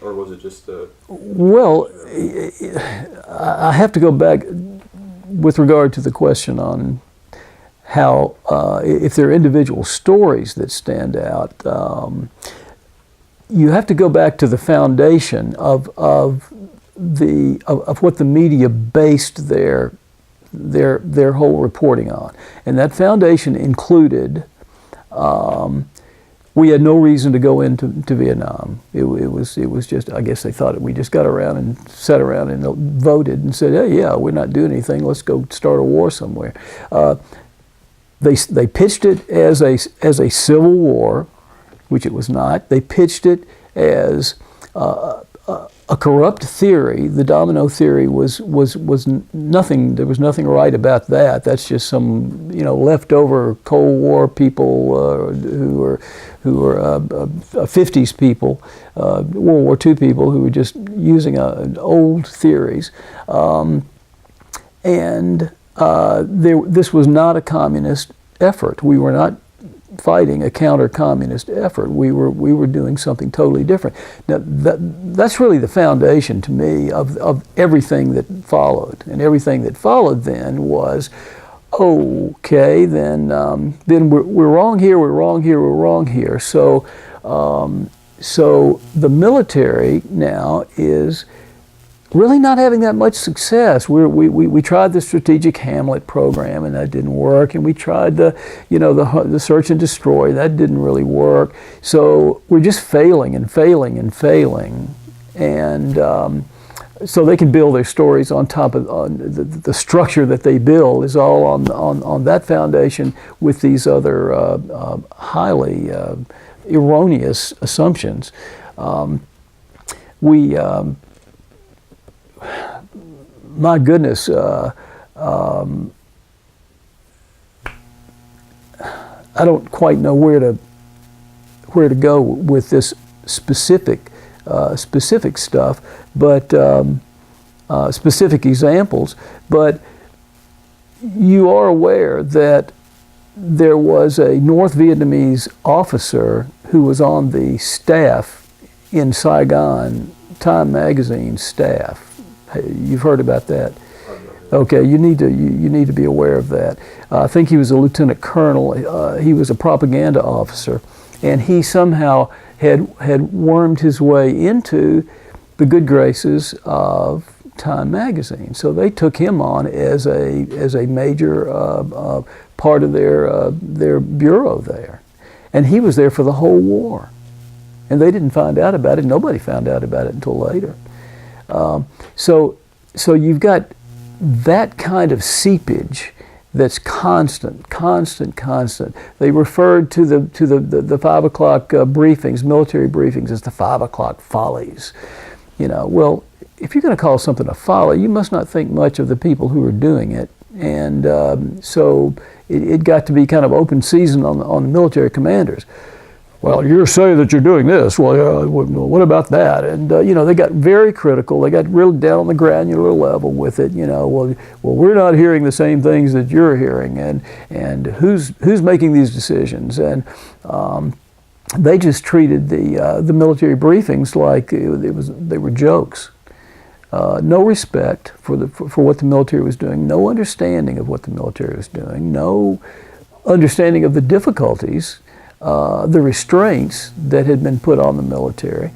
or was it just a... Well, I have to go back with regard to the question on how, if there are individual stories that stand out, you have to go back to the foundation of what the media based their whole reporting on, and that foundation included. We had no reason to go into Vietnam. It was just, I guess they thought we just got around and sat around and voted and said, hey, yeah, we're not doing anything. Let's go start a war somewhere. They pitched it as a civil war, which it was not. They pitched it as a corrupt theory. The domino theory was nothing. There was nothing right about that. That's just some leftover Cold War people who were 50s people, World War II people who were just using old theories, this was not a communist effort. We were not fighting a counter-communist effort. We were doing something totally different. Now that's really the foundation to me of everything that followed, and everything that followed then was, okay, then we're wrong here, we're wrong here, we're wrong here. So the military now is really not having that much success. We tried the strategic Hamlet program, and that didn't work, and we tried the search and destroy. That didn't really work. So we're just failing and failing and failing, and so they can build their stories on top of the structure that they build is all on that foundation with these other highly erroneous assumptions. My goodness, I don't quite know where to go with this specific stuff, but specific examples. But you are aware that there was a North Vietnamese officer who was on the staff in Saigon, Time magazine staff. You've heard about that? Okay, you need to be aware of that. I think he was a lieutenant colonel. He was a propaganda officer, and he somehow had wormed his way into the good graces of Time magazine. So they took him on as a major part of their bureau there, and he was there for the whole war, and they didn't find out about it. Nobody found out about it until later. So you've got that kind of seepage that's constant. They referred to the 5 o'clock briefings, military briefings, as the 5 o'clock follies. Well, if you're going to call something a folly, you must not think much of the people who are doing it. And so it got to be kind of open season on the military commanders. Well, you're saying that you're doing this. Well, what about that? And they got very critical. They got real down on the granular level with it. Well, we're not hearing the same things that you're hearing, and who's making these decisions? And they just treated the military briefings like they were jokes. No respect for what the military was doing. No understanding of what the military was doing. No understanding of the difficulties. The restraints that had been put on the military.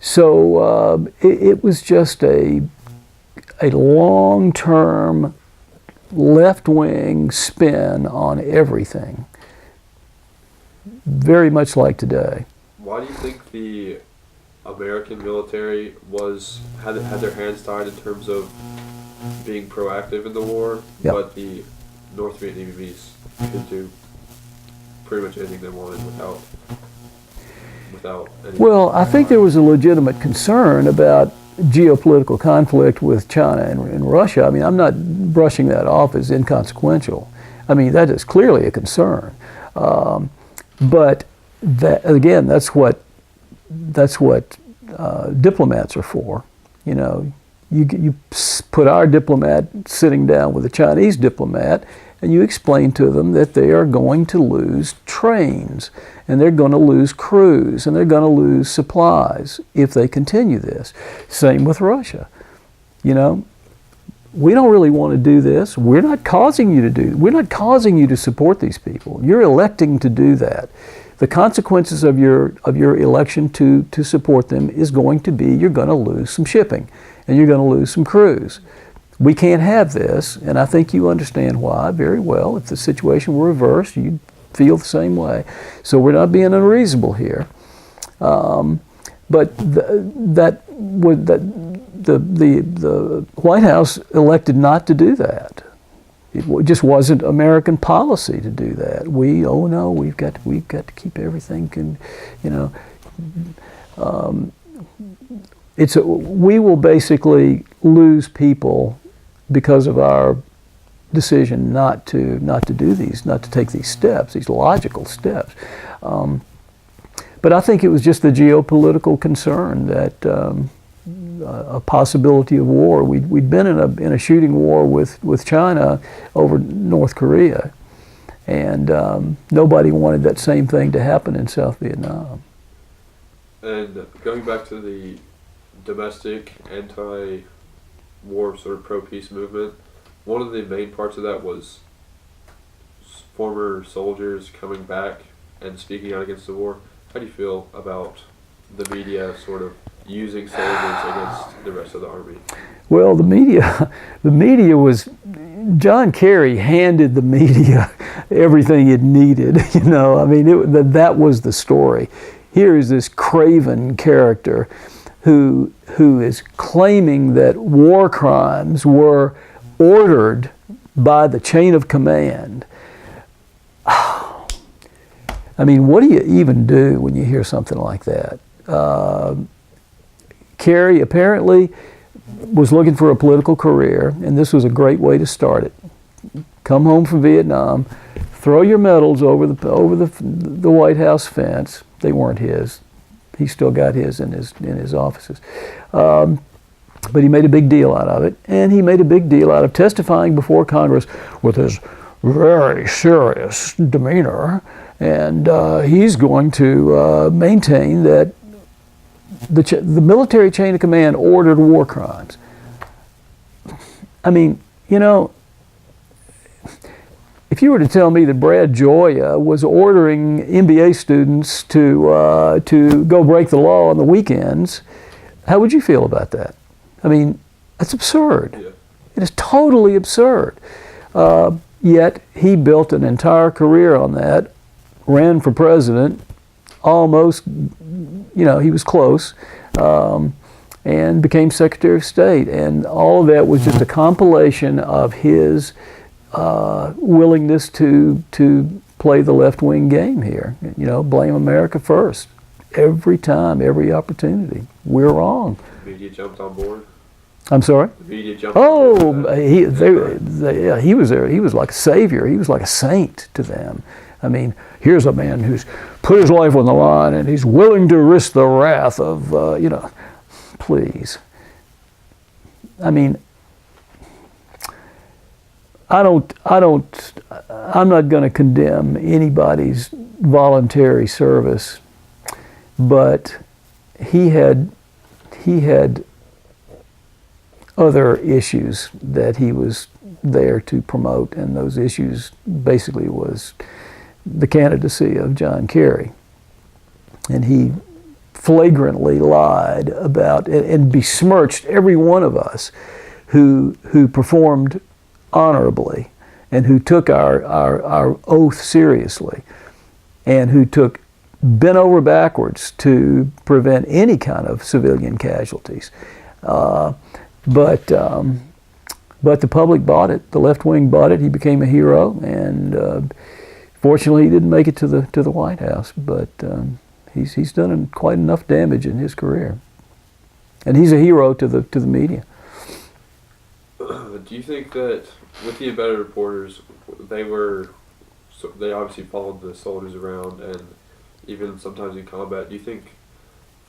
So it was just a long-term left-wing spin on everything, very much like today. Why do you think the American military had their hands tied in terms of being proactive in the war, Yep. but the North Vietnamese could do pretty much anything they wanted without any... Well, I think there was a legitimate concern about geopolitical conflict with China and Russia. I mean, I'm not brushing that off as inconsequential. I mean, that is clearly a concern. But that, again, that's what diplomats are for. put our diplomat sitting down with a Chinese diplomat, and you explain to them that they are going to lose trains, and they're going to lose crews, and they're going to lose supplies if they continue this. Same with Russia. You know, we don't really want to do this. We're not causing you to do. We're not causing you to support these people. You're electing to do that. The consequences of your election to support them is going to be you're going to lose some shipping, and you're going to lose some crews. We can't have this, and I think you understand why very well. If the situation were reversed, you'd feel the same way. So we're not being unreasonable here. But the White House elected not to do that. It just wasn't American policy to do that. We've got to keep everything, we will basically lose people because of our decision not to do these, not to take these steps, these logical steps. But I think it was just the geopolitical concern that a possibility of war. We'd been in a shooting war with China over North Korea, and nobody wanted that same thing to happen in South Vietnam. And going back to the domestic anti-war sort of pro-peace movement, one of the main parts of that was former soldiers coming back and speaking out against the war. How do you feel about the media sort of using soldiers against the rest of the army? Well, the media was, John Kerry handed the media everything it needed. You know, I mean, that was the story. Here is this craven character who is claiming that war crimes were ordered by the chain of command. I mean, what do you even do when you hear something like that? Kerry apparently was looking for a political career, and this was a great way to start it. Come home from Vietnam, throw your medals over the White House fence. They weren't his. He still got his in his offices. But he made a big deal out of it, and he made a big deal out of testifying before Congress with his very serious demeanor, and he's going to maintain that the military chain of command ordered war crimes. I mean, you know, if you were to tell me that Brad Joya was ordering MBA students to go break the law on the weekends, how would you feel about that? I mean, that's absurd. Yeah. It is totally absurd. Yet he built an entire career on that, ran for president, almost, you know, he was close, and became Secretary of State. And all of that was just a compilation of his willingness to play the left-wing game here. You know, blame America first. Every time, every opportunity. We're wrong. The media jumped on board. I'm sorry? The media jumped on board. Yeah, he was there. He was like a savior. He was like a saint to them. I mean, here's a man who's put his life on the line, and he's willing to risk the wrath of, you know, please. I mean, I'm not going to condemn anybody's voluntary service, but he had other issues that he was there to promote, and those issues basically was the candidacy of John Kerry. And he flagrantly lied about and besmirched every one of us who performed honorably and who took our oath seriously and who bent over backwards to prevent any kind of civilian casualties. But the public bought it. The left wing bought it. He became a hero, and fortunately, he didn't make it to the White House. But he's done quite enough damage in his career, and he's a hero to the media. Do you think that with the embedded reporters, they obviously followed the soldiers around, and even sometimes in combat? Do you think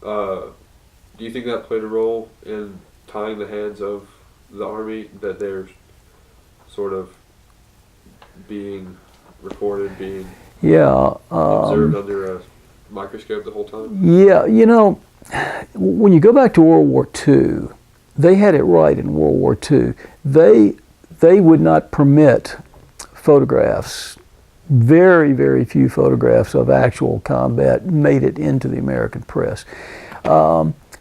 that played a role in tying the hands of the Army, that they're sort of being recorded, being observed under a microscope the whole time? Yeah, when you go back to World War II, they had it right in World War II. They would not permit photographs. Very, very few photographs of actual combat made it into the American press.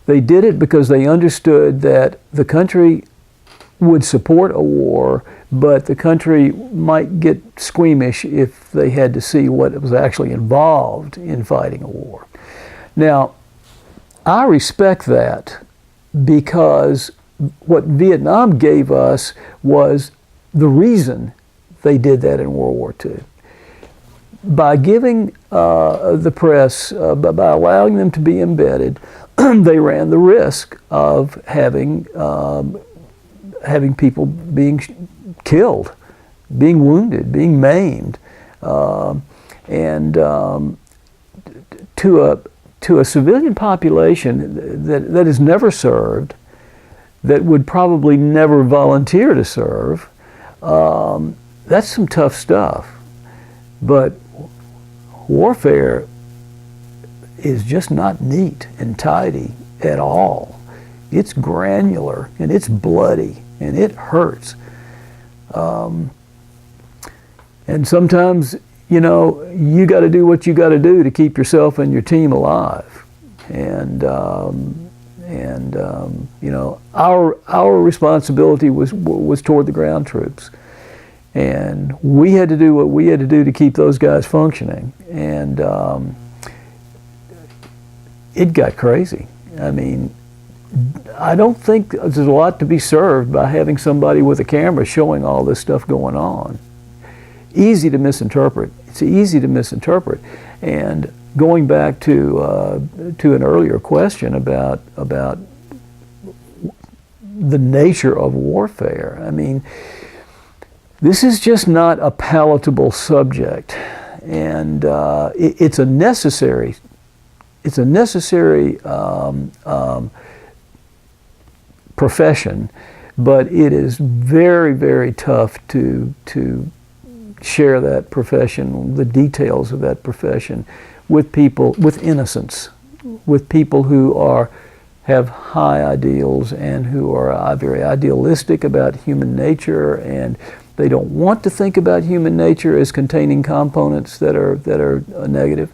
They did it because they understood that the country would support a war, but the country might get squeamish if they had to see what was actually involved in fighting a war. Now, I respect that, because what Vietnam gave us was the reason they did that in World War II. By giving the press, by allowing them to be embedded, they ran the risk of having people being killed, being wounded, being maimed, and to a civilian population that is never served, that would probably never volunteer to serve. That's some tough stuff. But warfare is just not neat and tidy at all. It's granular and it's bloody and it hurts. And sometimes, you got to do what you got to do to keep yourself and your team alive. And our responsibility was toward the ground troops. And we had to do what we had to do to keep those guys functioning. And it got crazy. I mean, I don't think there's a lot to be served by having somebody with a camera showing all this stuff going on. Easy to misinterpret. It's easy to misinterpret. And going back to an earlier question about the nature of warfare, I mean, this is just not a palatable subject, and it's a necessary profession, but it is very, very tough to share that profession, the details of that profession, with people, with innocents, with people who have high ideals and who are very idealistic about human nature, and they don't want to think about human nature as containing components that are negative.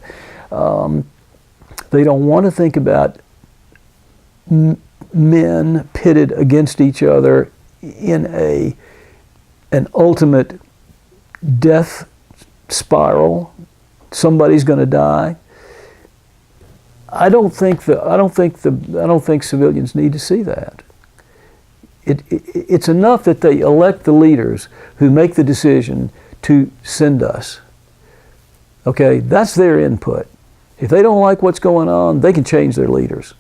They don't want to think about men pitted against each other in an ultimate death spiral. Somebody's going to die. I don't think civilians need to see that. It's enough that they elect the leaders who make the decision to send us. Okay, that's their input. If they don't like what's going on, they can change their leaders.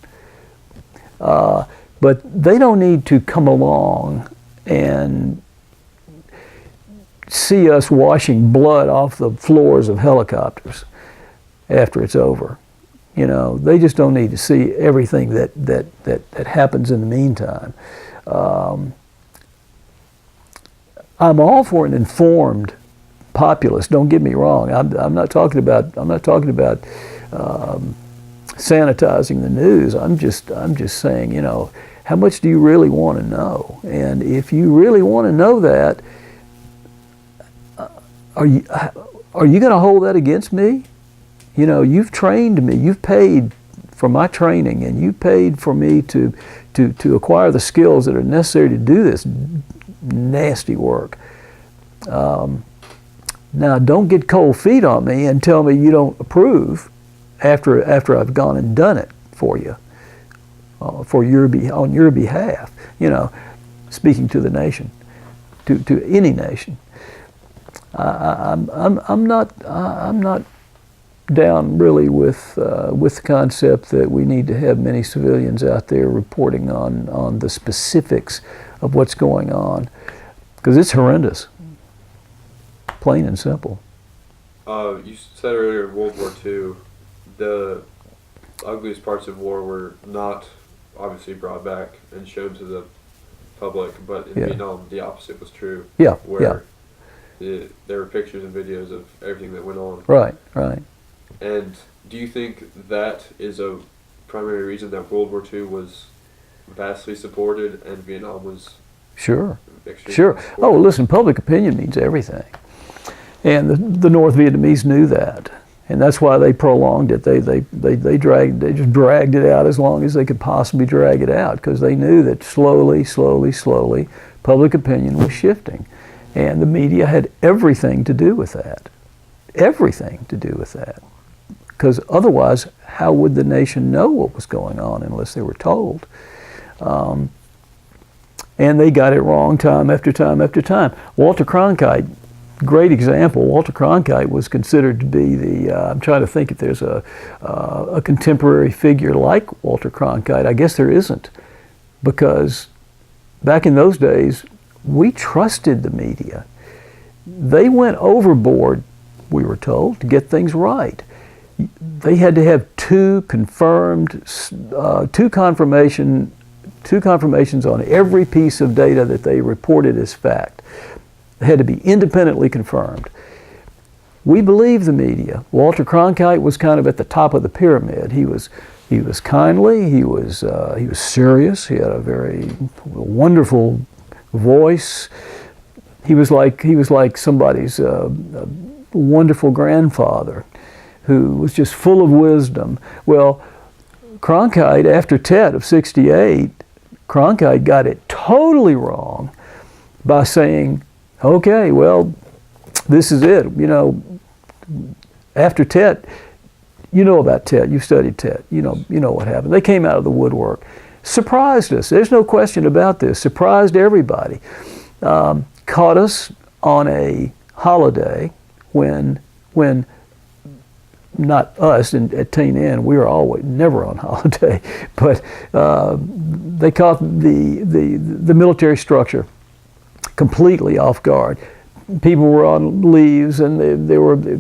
But they don't need to come along and see us washing blood off the floors of helicopters after it's over. They just don't need to see everything that happens in the meantime. I'm all for an informed populace. Don't get me wrong. I'm not talking about sanitizing the news. I'm just saying, how much do you really want to know? And if you really want to know that, are you going to hold that against me? You've trained me. You've paid for my training, and you paid for me to acquire the skills that are necessary to do this nasty work. Now, don't get cold feet on me and tell me you don't approve after I've gone and done it for you, on your behalf. Speaking to the nation, to any nation. I'm not down really with the concept that we need to have many civilians out there reporting on the specifics of what's going on, because it's horrendous, plain and simple. You said earlier in World War II, the ugliest parts of war were not obviously brought back and showed to the public, but in Yeah. Vietnam the opposite was true. Yeah, Where there were pictures and videos of everything that went on. Right, right. And do you think that is a primary reason that World War II was vastly supported and Vietnam was Sure, extremely sure. supported? Oh, listen, public opinion means everything. And the North Vietnamese knew that. And that's why they prolonged it. They just dragged it out as long as they could possibly drag it out, because they knew that slowly, public opinion was shifting. And the media had everything to do with that. Everything to do with that. Because otherwise, how would the nation know what was going on unless they were told? And they got it wrong time after time after time. Walter Cronkite, great example. Walter Cronkite was considered to be the, I'm trying to think if there's a contemporary figure like Walter Cronkite. I guess there isn't, because back in those days, we trusted the media. They went overboard, we were told, to get things right. They had to have two confirmations on every piece of data that they reported as fact. They had to be independently confirmed. We believe the media. Walter Cronkite was kind of at the top of the pyramid. He was kindly. He was serious. He had a very wonderful voice. He was like somebody's wonderful grandfather who was just full of wisdom. Well, Cronkite, after Tet of '68, Cronkite got it totally wrong by saying, okay, well, this is it. You know, after Tet, you know about Tet. You studied Tet. You know what happened. They came out of the woodwork, surprised us. There's no question about this. Surprised everybody. Caught us on a holiday when not us at TNN, we were never on holiday, but they caught the military structure completely off guard. People were on leaves, and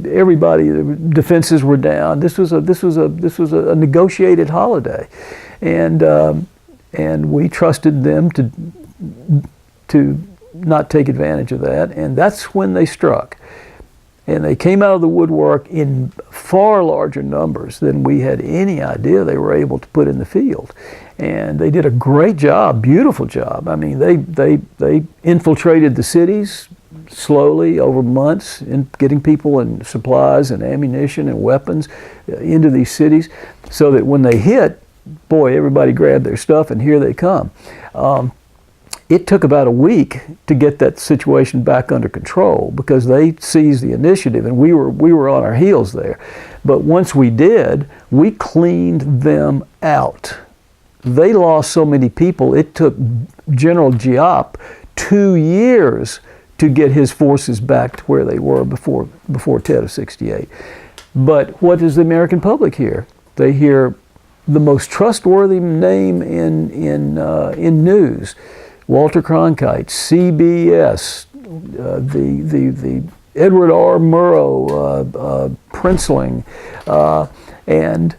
everybody. The defenses were down. This was a negotiated holiday, and we trusted them to not take advantage of that, and that's when they struck. And they came out of the woodwork in far larger numbers than we had any idea they were able to put in the field. And they did a great job, beautiful job. I mean, they infiltrated the cities slowly over months, in getting people and supplies and ammunition and weapons into these cities, so that when they hit, boy, everybody grabbed their stuff and here they come. It took about a week to get that situation back under control, because they seized the initiative, and we were on our heels there. But once we did, we cleaned them out. They lost so many people, it took General Giap 2 years to get his forces back to where they were before Tet of '68. But what does the American public hear? They hear the most trustworthy name in news. Walter Cronkite, CBS, the Edward R. Murrow, Princeling, and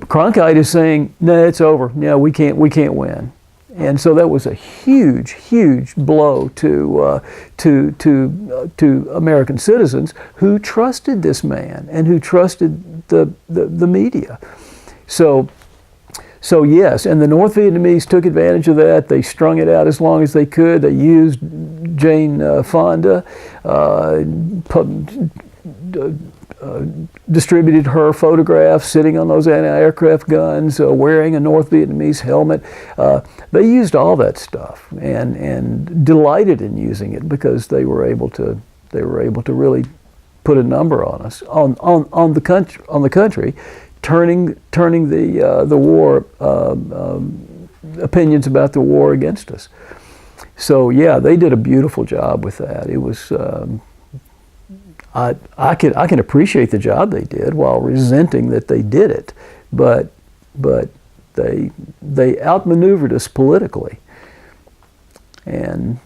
Cronkite is saying, "No, it's over. No, we can't win." And so that was a huge blow to American citizens who trusted this man and who trusted the media. So yes, and the North Vietnamese took advantage of that. They strung it out as long as they could. They used Jane Fonda, distributed her photographs sitting on those anti-aircraft guns, wearing a North Vietnamese helmet. They used all that stuff and delighted in using it, because they were able to really put a number on us, on the country. Turning the war opinions about the war against us. So yeah, they did a beautiful job with that. It was I can appreciate the job they did while resenting that they did it, but they outmaneuvered us politically, and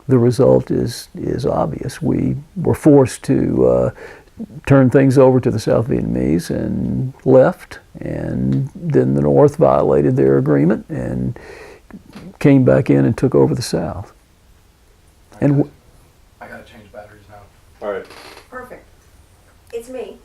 the result is obvious. We were forced to turned things over to the South Vietnamese and left, and then the North violated their agreement and came back in and took over the South. And I gotta change batteries now. All right. Perfect. It's me.